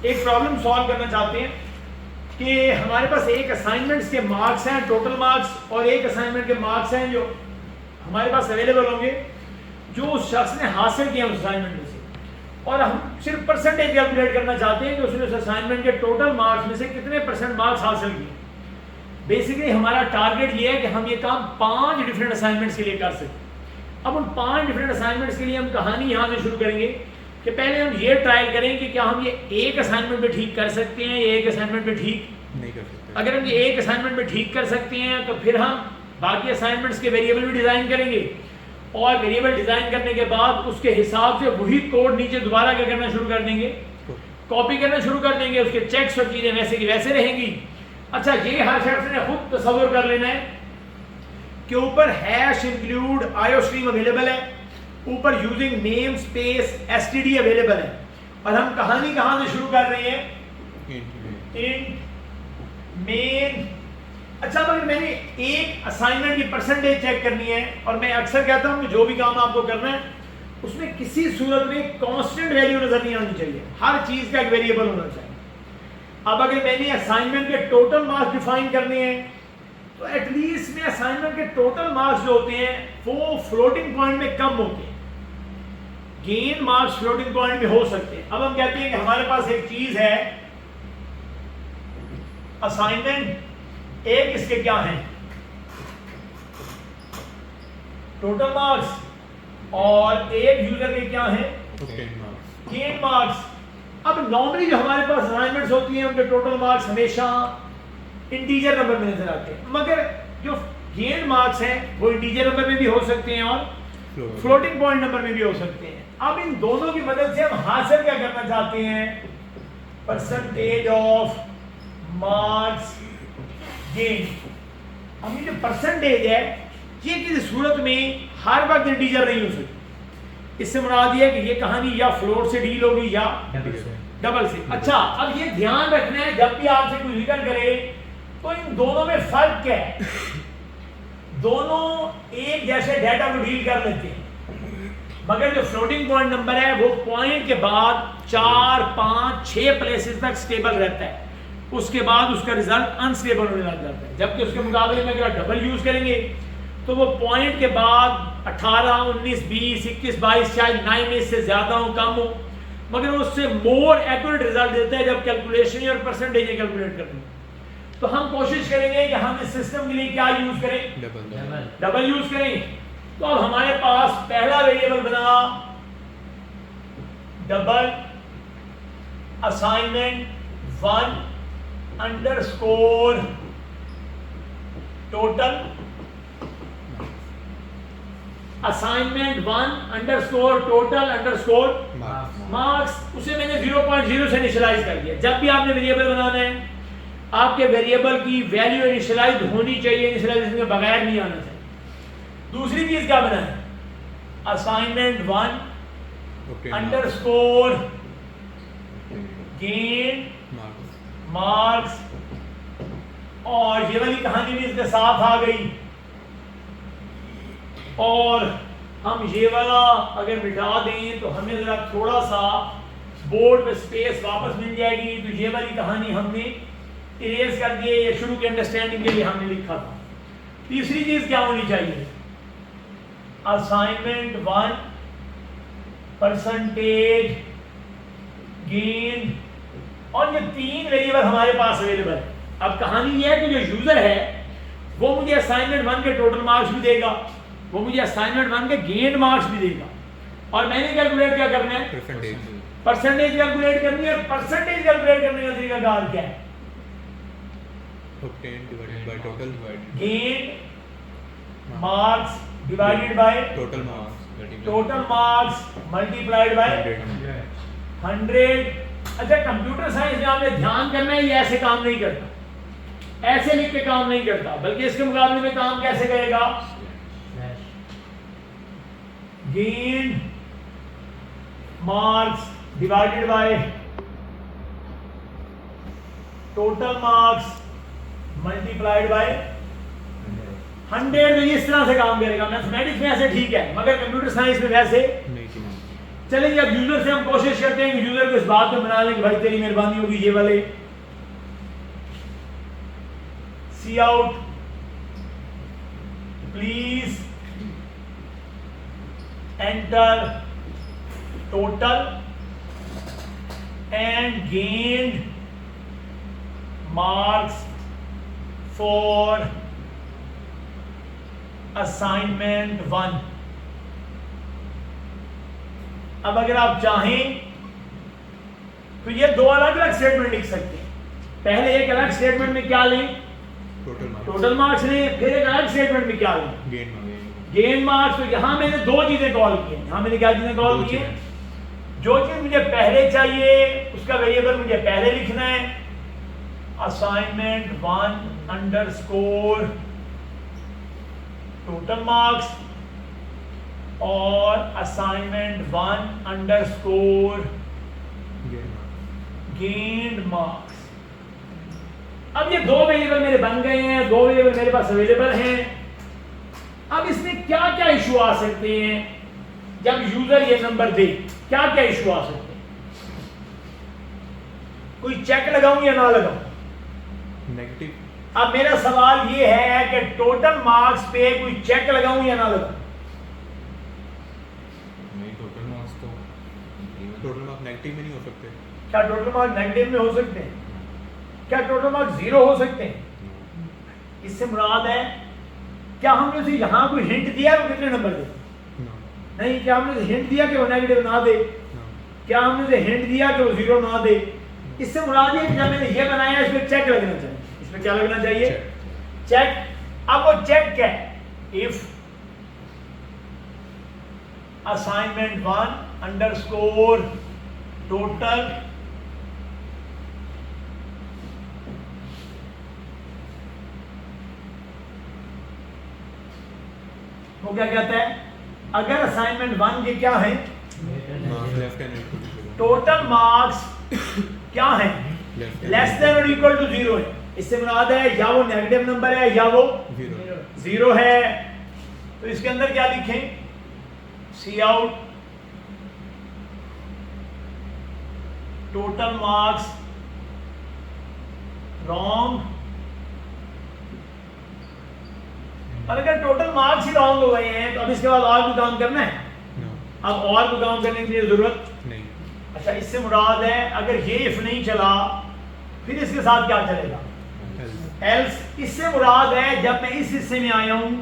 एक problem solve करना चाहते हैं कि हमारे पास एक असाइनमेंट्स के मार्क्स हैं, टोटल मार्क्स, और एक असाइनमेंट के मार्क्स हैं जो हमारे पास अवेलेबल होंगे जो उस शख्स ने हासिल किया उस असाइनमेंट में से, और हम सिर्फ परसेंटेज कैलकुलेट करना चाहते हैं कि उसने उस असाइनमेंट के टोटल मार्क्स में से कितने % मार्क्स हासिल किए। बेसिकली हमारा टारगेट ये है कि हम ये काम 5 डिफरेंट असाइनमेंट्स के लिए कर सकते। अब उन 5 डिफरेंट असाइनमेंट्स के लिए हम कहानी यहाँ से शुरू करेंगे कि पहले हम ये ट्रायल करें कि क्या हम ये एक असाइनमेंट में ठीक कर सकते हैं या एक असाइनमेंट में ठीक नहीं कर सकते। अगर हम ये एक असाइनमेंट में ठीक कर सकते हैं तो फिर हम बाकी असाइनमेंट्स के वेरिएबल भी डिज़ाइन करेंगे, और वेरिएबल डिज़ाइन करने के बाद उसके हिसाब से वही कोड नीचे दोबारा क्या करना शुरू कर देंगे, कॉपी करना शुरू कर देंगे। उसके चेक्स और चीज़ें वैसे की वैसे रहेंगी। अच्छा, ये हर शख्स ने खुद तसव्वुर कर लेना है कि ऊपर हैश इंक्लूड आईओस्ट्रीम अवेलेबल है, ऊपर using name space STD available है, और हम कहानी कहाँ से शुरू कर रहे हैं, इंट मेन। अच्छा, अगर मैंने एक असाइनमेंट की परसेंटेज चेक करनी है, और मैं अक्सर कहता हूँ कि जो भी काम आपको करना है उसमें किसी सूरत में कांस्टेंट वैल्यू नजर नहीं आनी चाहिए, हर चीज का एक वेरिएबल होना चाहिए। अब अगर मैंने असाइनमेंट के टोटल मार्क्स डिफाइन करने हैं तो एटलीस्ट में असाइनमेंट के टोटल मार्क्स जो होते हैं वो फ्लोटिंग पॉइंट में कम होते हैं, गेन मार्क्स फ्लोटिंग पॉइंट में हो सकते हैं। अब हम कहते हैं कि हमारे पास एक चीज है असाइनमेंट एक, इसके क्या है टोटल मार्क्स, और एक यूजर के क्या है गेन मार्क्स। अब नॉर्मली जो हमारे पास असाइनमेंट्स होती हैं उनके टोटल मार्क्स हमेशा इंटीजर नंबर में नजर आते हैं, मगर जो गेन मार्क्स हैं वो इंटीजर नंबर में भी हो सकते हैं और फ्लोटिंग पॉइंट नंबर में भी हो सकते हैं। अब इन दोनों की मदद से हम हासिल क्या करना चाहते हैं, परसेंटेज ऑफ मार्क्स गेन। हम ये जो परसेंटेज है ये किसी सूरत में हर वक्त इंटीजर नहीं हो सकती। इससे मुराद ये है कि ये कहानी या फ्लोट से डील होगी या डबल से। अच्छा, अब ये ध्यान रखना है जब भी आपसे कोई जिक्र करे तो इन दोनों में फर्क क्या है। दोनों एक जैसे डाटा को डील कर लेते हैं, मगर जो फ्लोटिंग पॉइंट नंबर है वो पॉइंट के बाद 4, 5, 6 प्लेसेस तक स्टेबल रहता है, उसके बाद उसका रिजल्ट अनस्टेबल होने लग जाता है। जबकि उसके मुकाबले में अगर डबल यूज करेंगे तो वो पॉइंट के बाद 18, 19, 20, 21, 22 चाहे 9 में से ज्यादा हो कम हो, मगर उससे मोर एक्यूरेट रिजल्ट देता है जब कैलकुलेशन और परसेंटेज कैलकुलेट करते हैं। तो हम कोशिश करेंगे कि हम इस सिस्टम के लिए क्या यूज करें, डबल यूज करें। तो अब हमारे पास पहला वेरिएबल बना double assignment 1 underscore total, assignment 1 underscore total underscore marks. उसे मैंने 0.0 से इनिशियलाइज कर दिया। जब भी आपने वेरिएबल बनाना है आपके वेरिएबल की वैल्यू इनिशियलाइज होनी चाहिए, इनिशियलाइजेशन के बगैर नहीं आना चाहिए। दूसरी चीज क्या बना है, असाइनमेंट 1 अंडरस्कोर गेन मार्क्स, और ये वाली कहानी भी इसके साथ आ गई। और हम ये वाला अगर मिटा दें तो हमें जरा थोड़ा सा बोर्ड पे स्पेस वापस मिल जाएगी। तो ये वाली कहानी हमने इरेज कर दी है, ये शुरू के अंडरस्टैंडिंग के लिए हमने लिखा था। तीसरी चीज क्या होनी चाहिए, असाइनमेंट 1 परसेंटेज गेन, और ये 3 वेरिएबल हमारे पास अवेलेबल है। अब कहानी ये है कि जो यूजर है वो मुझे असाइनमेंट 1 के टोटल मार्क्स भी देगा, वो मुझे असाइनमेंट 1 के गेन मार्क्स भी देगा, और मैंने कैलकुलेट क्या करना है, परसेंटेज कैलकुलेट करनी है। परसेंटेज कैलकुलेट करने का तरीकाकार क्या है, gain marks divided by total marks multiplied by 100। अच्छा, कंप्यूटर साइंस में आपने ध्यान करना है ये ऐसे काम नहीं करता, ऐसे लिख के काम नहीं करता, बल्कि इसके मुकाबले में काम कैसे करेगा, gain marks divided by total marks multiplied by 100। तो इस तरह से काम करेगा। मैथमेटिक्स में ऐसे ठीक है, मगर कंप्यूटर साइंस में वैसे। चलेंगे अब यूजर से हम कोशिश करते हैं कि यूजर को इस बात को बना लें कि भाई तेरी मेहरबानी होगी ये वाले cout please enter total and gained marks for assignment 1। अब अगर आप चाहें तो ये दो अलग अलग स्टेटमेंट लिख सकते हैं। पहले एक अलग स्टेटमेंट में क्या लें, टोटल मार्क्स लें, फिर एक अलग स्टेटमेंट में क्या लें, गेन मार्क्स। तो यहां मैंने दो चीजें कॉल की हैं। यहां मैंने क्या चीजें कॉल की हैं, जो चीज मुझे पहले चाहिए उसका वेरिएबल मुझे पहले लिखना है, असाइनमेंट 1 अंडरस्कोर टोटल मार्क्स और असाइनमेंट 1 अंडरस्कोर गेन्ड मार्क्स। अब ये दो वेरिएबल मेरे बन गए हैं, दो वेरिएबल मेरे पास अवेलेबल हैं। अब इसमें क्या क्या इशू आ सकते हैं जब यूजर ये नंबर दे, क्या क्या इशू आ सकते हैं? कोई चेक लगाऊं या ना लगाऊं? नेगेटिव। अब मेरा सवाल ये है कि टोटल मार्क्स पे कोई चेक लगाऊं या ना लगाऊं? टोटल मार्क्स नेगेटिव में नहीं हो सकते। क्या टोटल मार्क्स नेगेटिव में हो सकते हैं? क्या टोटल मार्क्स 0 हो सकते हैं? इससे मुराद है क्या हमने उसे यहां कोई हिंट दिया वो कितने नंबर दे? नहीं। क्या हमने उसे हिंट दिया कि वो नेगेटिव ना दे? क्या हमने उसे हिंट दिया कि वो 0 ना दे? इससे मुराद है कि जब मैंने ये बनाया इसमें चेक लगना चाहिए। इसमें क्या लगना चाहिए? चेक। अब वो चेक क्या है? इफ असाइनमेंट 1 अंडरस्कोर टोटल वो क्या कहता है, अगर असाइनमेंट 1 के क्या है, टोटल मार्क्स क्या है, लेस देन और इक्वल टू 0 है। इससे मुराद है या वो नेगेटिव नंबर है या वो 0 है। तो इसके अंदर क्या लिखें, सी आउट टोटल मार्क्स रॉन्ग। और अगर टोटल मार्क्स ही रॉन्ग हो गए हैं तो अब इसके बाद और भी काम करना है? अब और भी काम करने की जरूरत नहीं। अच्छा, इससे मुराद है अगर ये इफ नहीं चला फिर इसके साथ क्या चलेगा, एल्स। इससे मुराद है जब मैं इस हिस्से में आया हूं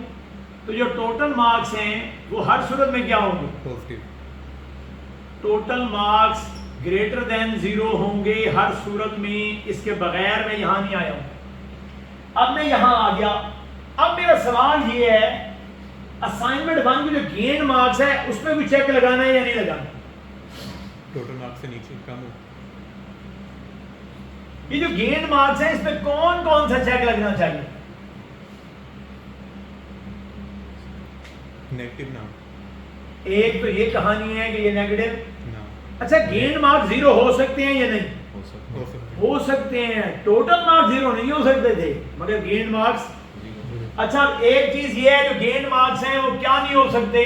तो जो टोटल मार्क्स हैं वो हर सूरत में क्या होंगे, positive. Total marks greater then 0 होंगे हर सूरत में। इसके बगैर मैं यहां नहीं आया हूं। अब मैं यहां आ गया। अब मेरा सवाल ये है, असाइनमेंट 1 की जो गेन मार्क्स है उसमें भी चेक लगाना है या नहीं लगाना? टोटल मार्क्स से नीचे कम हो। ये जो गेन मार्क्स है इसमें कौन कौन सा चेक लगना चाहिए? नेगेटिव ना। एक तो ये कहानी है कि ये नेगेटिव ना। अच्छा, गेन मार्क्स 0 हो सकते हैं या नहीं? हो सकते हैं। टोटल मार्क्स 0 नहीं हो सकते थे मगर गेन मार्क्स। अच्छा, एक चीज ये है जो गेन मार्क्स हैं वो क्या नहीं हो सकते,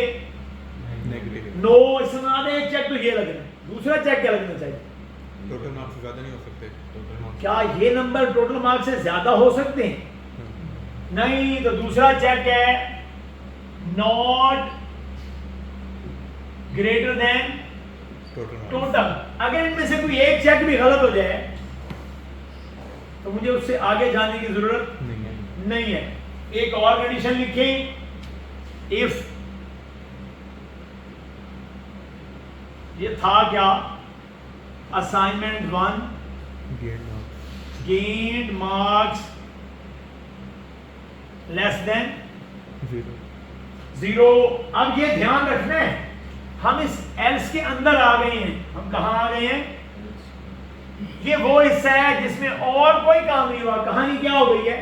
नेगेटिव। नो। इसमें एक चेक तो ये लगना है, दूसरा चेक क्या लगना चाहिए? टोटल मार्क्स से ज्यादा नहीं हो सकते। क्या ये नंबर टोटल मार्क्स से ज्यादा हो सकते हैं? नहीं। तो दूसरा चेक है नॉट ग्रेटर देन टोटल। अगर इनमें से कोई एक चेक भी गलत हो जाए तो मुझे उससे आगे जाने की जरूरत नहीं है। एक और कंडीशन लिखें, इफ ये था क्या, assignment 1 gained marks less than 0। अब ये ध्यान रखना है हम इस एल्स के अंदर आ गए हैं। हम कहां आ गए हैं? ये वो हिस्सा है जिसमें और कोई काम नहीं हुआ, कहानी क्या हो गई है,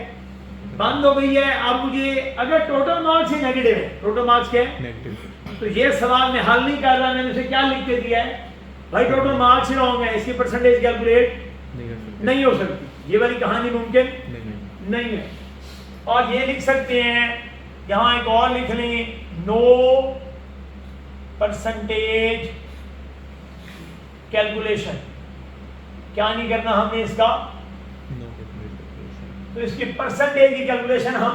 बंद हो गई है। अब मुझे अगर टोटल मार्क्स ही नेगेटिव है, टोटल मार्क्स क्या है, नेगेटिव, तो ये सवाल मैं हल नहीं कर रहा। मैंने उसे क्या लिख के दिया है, भाई टोटल मार्क्स ही रॉन्ग है, इसकी परसेंटेज कैलकुलेट नहीं हो सकती। ये वाली कहानी मुमकिन नहीं है। और ये लिख सकते हैं, यहां एक और लिख लें, नो परसेंटेज कैलकुलेशन, क्या नहीं करना हमने इसका, नो कैलकुलेशन तो इसकी परसेंटेज की कैलकुलेशन हम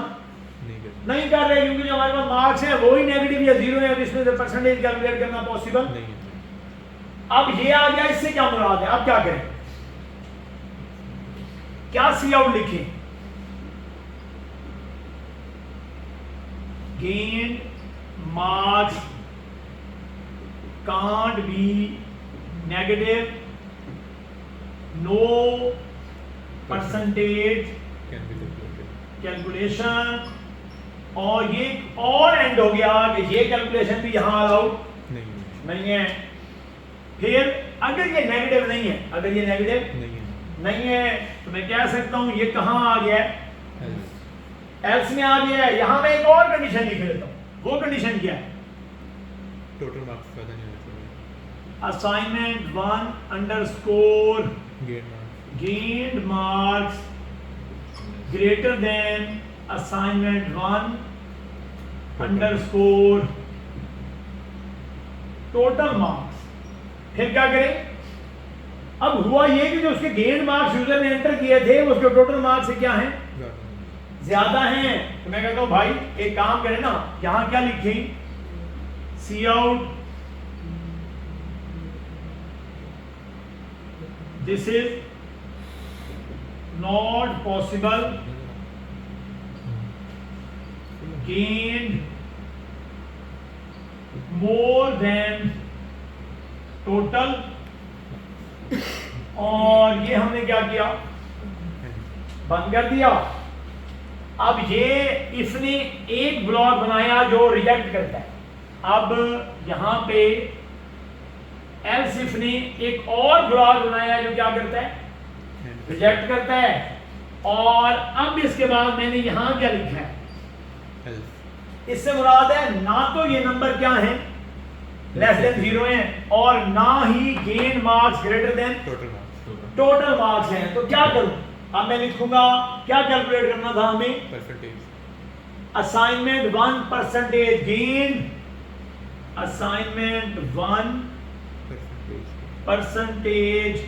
नहीं करते, नहीं कर रहे, क्योंकि जो हमारे पास मार्क्स है वो ही नेगेटिव या जीरो है, अब इसमें से परसेंटेज कैलकुलेट करना पॉसिबल नहीं है। अब ये आ गया, इससे क्या मुराद है, अब क्या करें, क्या सी आउट लिखें, gain marks can't be negative, no percentage can be calculated, calculation, और ये और एंड हो गया कि ये कैलकुलेशन भी यहां अलाउड नहीं है। फिर अगर ये नेगेटिव नहीं है, अगर ये नेगेटिव नहीं है तो मैं कह सकता हूं ये कहां आ गया है, एल्स में आ गया है। यहां मैं एक और कंडीशन लिख देता हूं, वो कंडीशन क्या है, टोटल मार्क्स ज्यादा नहीं होना चाहिए, assignment 1 underscore gain marks gained marks greater than assignment 1 underscore total marks। फिर क्या करें, अब हुआ ये कि जो उसके गेन मार्क्स यूजर ने एंटर किए थे वो उसके टोटल मार्क्स से क्या हैं, ज्यादा हैं। तो मैं कहता हूं भाई एक काम करें ना, यहां क्या लिखें, cout this is not possible, gained more than total, और ये हमने क्या किया, बंद कर दिया। अब ये इसने एक ब्लॉक बनाया जो रिजेक्ट करता है। अब यहां पे एल्स इफ ने एक और ब्लॉक बनाया जो क्या करता है, रिजेक्ट करता है। और अब इसके बाद मैंने यहां क्या लिखा है, इससे मुराद है ना तो ये नंबर क्या है लेस देन 0 है, और ना ही gain marks greater than total marks हैं। तो क्या करूं, अब मैं लिखूंगा, क्या कैलकुलेट करना था हमें, percentage, assignment 1 percentage gain, assignment 1 percentage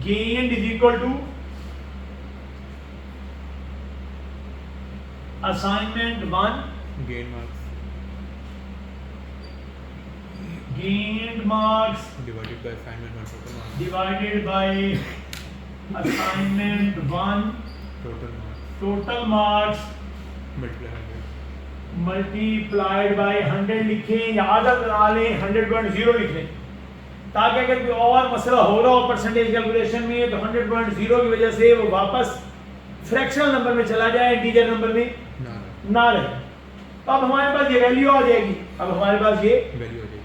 gained is equal to assignment 1 gain marks gained marks divided by assignment 1 total marks, divided by assignment 1 total marks multiplied by 100 लिखें या आदत बना लें 100.0 लिख लें, ताकि अगर कोई और मसला हो रहा हो परसेंटेज कैलकुलेशन में तो 100.0 की वजह से वो वापस फ्रैक्शनल नंबर में चला जाए, इंटीजर नंबर में ना रहे। तो अब हमारे पास ये वैल्यू आ जाएगी, अब हमारे पास ये वैल्यू आ जाएगी।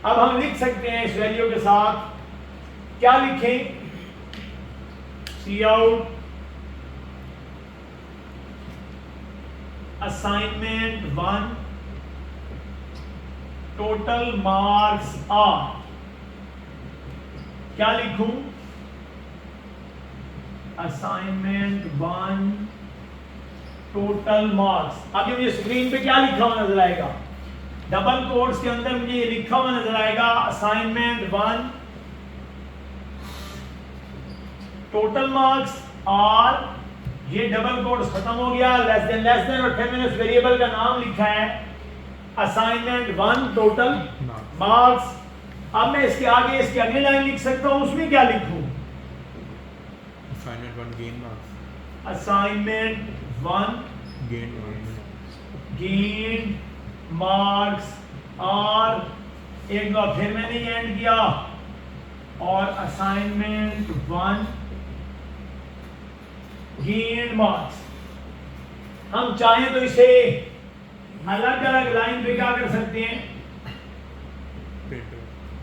अब हम लिख सकते हैं इस वैल्यू के साथ, क्या लिखें, cout assignment 1 total marks are, क्या लिखूं, असाइनमेंट 1 टोटल मार्क्स। अब मुझे स्क्रीन पे क्या लिखा हुआ नजर आएगा, डबल कोट्स के अंदर मुझे ये लिखा हुआ नजर आएगा, असाइनमेंट 1 टोटल मार्क्स आर, ये डबल कोट्स खत्म हो गया, लेस देन, और फिर मैंने उस वेरिएबल का नाम लिखा है असाइनमेंट 1 टोटल मार्क्स। अब मैं इसके आगे इसकी अगली लाइन लिख सकता हूं, उसमें क्या लिखूं, assignment 1 gain marks, assignment 1 gain marks, gain marks are, एक बार फिर मैंने ये एंड किया, और असाइनमेंट 1 गेन मार्क्स। हम चाहें तो इसे अलग अलग लाइन पे क्या कर सकते हैं, print,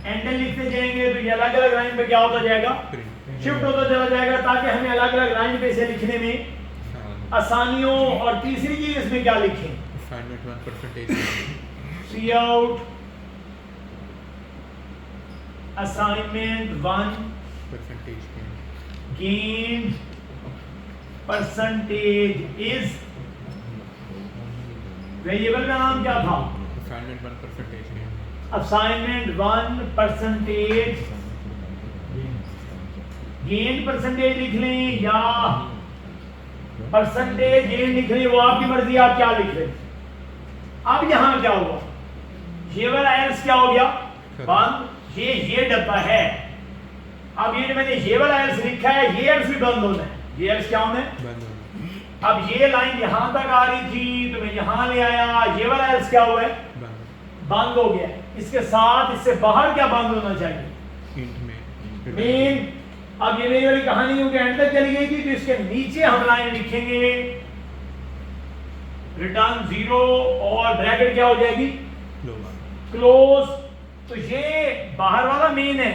एंडल लिखते जाएंगे तो ये अलग अलग लाइन पे क्या होता जाएगा, शिफ्ट होता चला जाएगा, ताकि हमें अलग अलग लाइन पे इसे लिखने में आसानी हो। और तीसरी चीज इसमें क्या लिखें, assignment 1 percentage, cout assignment 1 percentage gain, gain percentage is, variable का नाम क्या था, assignment 1 percentage gain, assignment 1 percentage gain percentage लिख लें या परसेंटेज गेन लिख लें, वो आपकी मर्जी, आप क्या लिख लें। अब यहां क्या हुआ, ये वाला एल्स क्या हो गया बंद, ये डब्बा है। अब ये मैंने ये वाला एल्स लिखा है, ये एल्स भी बंद होना है, ये एल्स क्या होना है बंद होना। अब ये लाइन यहां तक आ रही थी तो मैं यहां ले आया, ये वाला एल्स क्या हुआ है बंद हो गया। इसके साथ इससे बाहर क्या बंद होना चाहिए इंट में मेन। अब ये मेरी वाली कहानी क्योंकि एंड तक चली गई थी तो इसके नीचे हम लाइन लिखेंगे रिटर्न 0 और ब्रैकेट क्या हो जाएगी क्लोज। तो ये बाहर वाला मेन है,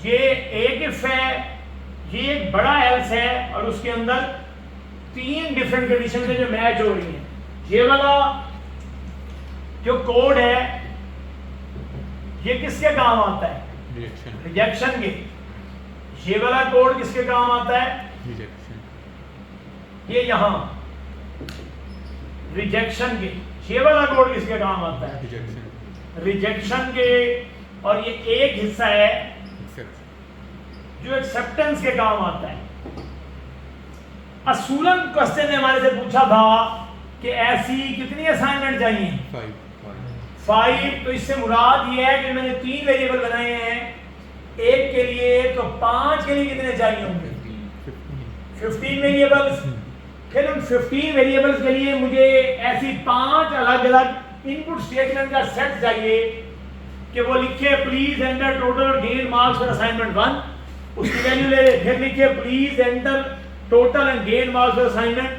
ये एक इफ है, ये एक बड़ा एल्स है और उसके अंदर 3 डिफरेंट कंडीशन है जो मैच हो रही हैं। ये वाला जो कोड है ये किसके काम आता है रिजेक्शन के। ये वाला कोड किसके काम आता है रिजेक्शन, ये यहां रिजेक्शन के। ये वाला कोड किसके काम आता है रिजेक्शन के। और ये एक हिस्सा है जो एक्सेप्टेंस के काम आता है। असूलन क्वेश्चन ने हमारे से पूछा था कि ऐसी कितनी असाइनमेंट चाहिए 5। तो इससे मुराद ये है कि मैंने 3 वेरिएबल बनाए हैं, एक के लिए तो 5 के लिए कितने चाहिए होंगे 15 वेरिएबल्स। फिर उन 15 वेरिएबल्स के लिए मुझे ऐसी 5 अलग अलग इनपुट स्टेटमेंट का सेट चाहिए कि वो लिखे please enter total gain marks for assignment 1, उसकी वैल्यू ले ले। फिर लिखे please enter total and gain marks for assignment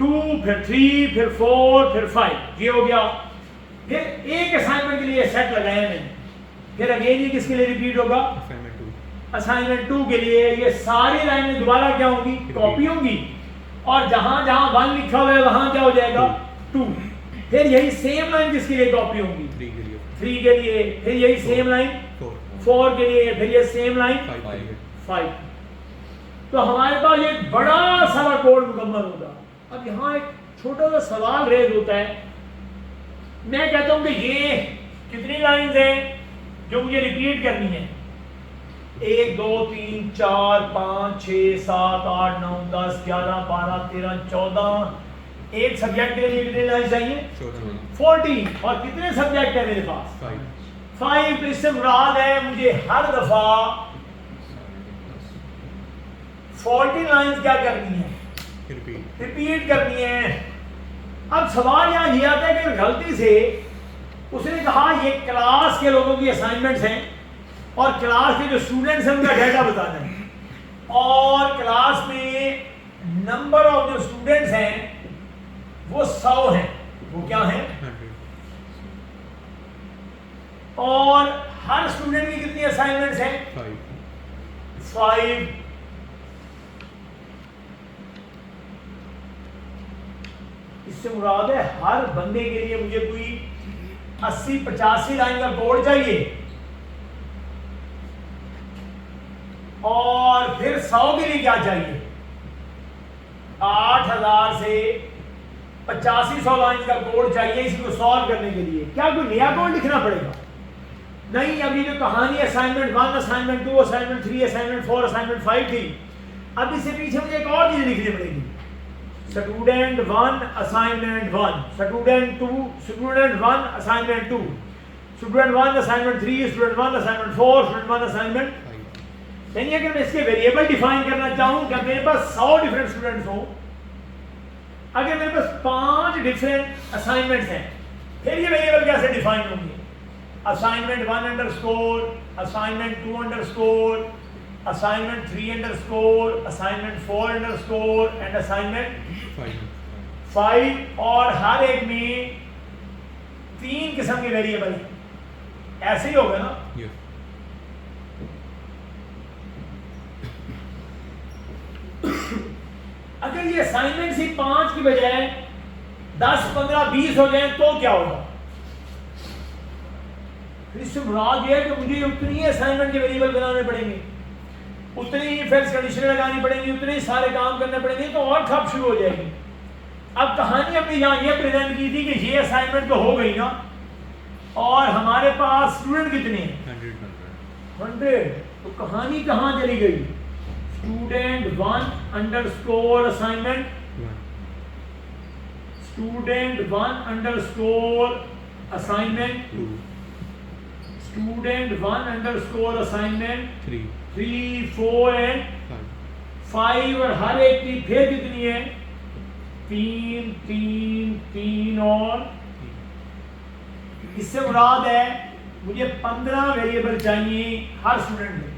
2, फिर 3, फिर 4, फिर 5। ये हो गया। फिर एक असाइनमेंट के लिए सेट लगाया मैंने। फिर अगेन ये किसके लिए रिपीट होगा असाइनमेंट 2 के लिए। ये सारी लाइनें दोबारा क्या होंगी कॉपी होंगी और जहां जहां 1 लिखा हुआ है वहां क्या हो जाएगा 2। फिर यही सेम लाइन किसके लिए कॉपी होंगी 3 के लिए। फिर यही सेम लाइन 4 के लिए। फिर ये सेम लाइन 5। तो हमारे पास ये बड़ा सारा कोड मुकम्मल होगा। अब यहाँ एक छोटा सा सवाल रेज होता है, मैं कहता हूं कि ये कितनी लाइंस हैं जो मुझे रिपीट करनी है 1 2 3 4 5 6 7 8 9 10 11 12 13 14। एक सब्जेक्ट के लिए कितनी लाइन चाहिए 40। और कितने सब्जेक्ट है मेरे पास 5। तो इससे मुराद है मुझे हर दफा 40 लाइंस क्या करनी है रिपीट करनी है। अब सवाल यहाँ ये आता है कि गलती से उसने कहा ये क्लास के लोगों की असाइनमेंट्स हैं और क्लास के जो स्टूडेंट्स हैं उनका डाटा बताना है और क्लास में नंबर ऑफ जो स्टूडेंट्स हैं वो 100 हैं। वो क्या है और हर स्टूडेंट की कितनी असाइनमेंट्स हैं 5। इससे मुराद है हर बंदे के लिए मुझे कोई 80-85 लाइन का कोड चाहिए और फिर 100 के लिए क्या चाहिए 8000 से 8500 लाइन का कोड चाहिए इसको सॉल्व करने के लिए। क्या कोई नया कोड लिखना पड़ेगा नहीं। अब ये जो कहानी assignment 1 assignment 2 assignment 3 assignment 4 assignment 5 थी, अब इससे पीछे मुझे एक और चीज लिखनी पड़ेगी student 1 assignment 1, student 1 assignment 2, student 1 assignment 3, student 1 assignment 4, student 1 assignment. यानी अगर मैं इसके वेरिएबल डिफाइन करना चाहूं कि मेरे पास 100 डिफरेंट स्टूडेंट्स हो, अगर मेरे पास 5 डिफरेंट असाइनमेंट्स हैं, फिर ये वेरिएबल कैसे डिफाइन होंगे assignment 1 underscore, assignment 2 underscore, assignment 3 underscore, assignment 4 underscore and assignment 5। और हर एक में 3 किस्म के वेरिएबल हैं। ऐसे ही होगा ना अगर ये असाइनमेंट से 5 की बजाय 10 15 20 हो जाए तो क्या होगा। इससे मुराद ये है कि मुझे उतनी ही असाइनमेंट के वेरिएबल बनाने पड़ेंगे, उतनी ही इफेक्ट्स कंडीशन लगानी पड़ेंगी, उतने ही सारे काम करने पड़ेंगे, तो और खप शुरू हो जाएगी। अब कहानी हमने यहाँ ये प्रेजेंट की थी कि ये असाइनमेंट तो हो गई ना, और हमारे पास स्टूडेंट कितने हैं? 100. 100. तो कहानी कहाँ चली गई? Student 1 underscore assignment, 1. Student 1 underscore assignment, 2. Student 1 underscore assignment 3. 3 4 and 5. 5 और हर एक की फिर कितनी है? 3 3 3 और इससे मुराद है मुझे 15 वेरिएबल चाहिए हर स्टूडेंट में,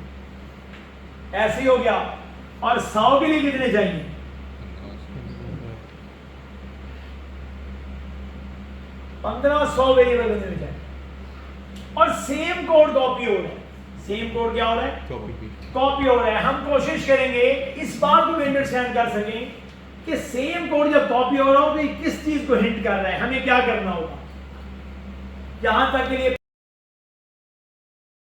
ऐसे ही हो गया। और 100 के लिए कितने चाहिए? 1500 वेरिएबल बनने में चाहिए। और सेम कोड कॉपी हो रहा है, सेम कोड क्या हो रहा है? कॉपी हो रहा है। हम कोशिश करेंगे इस बात को भी अंडरस्टैंड कर सकें कि सेम कोड जब कॉपी हो रहा हो तो ये किस चीज को हिंट कर रहा है, हमें क्या करना होगा। यहां तक के लिए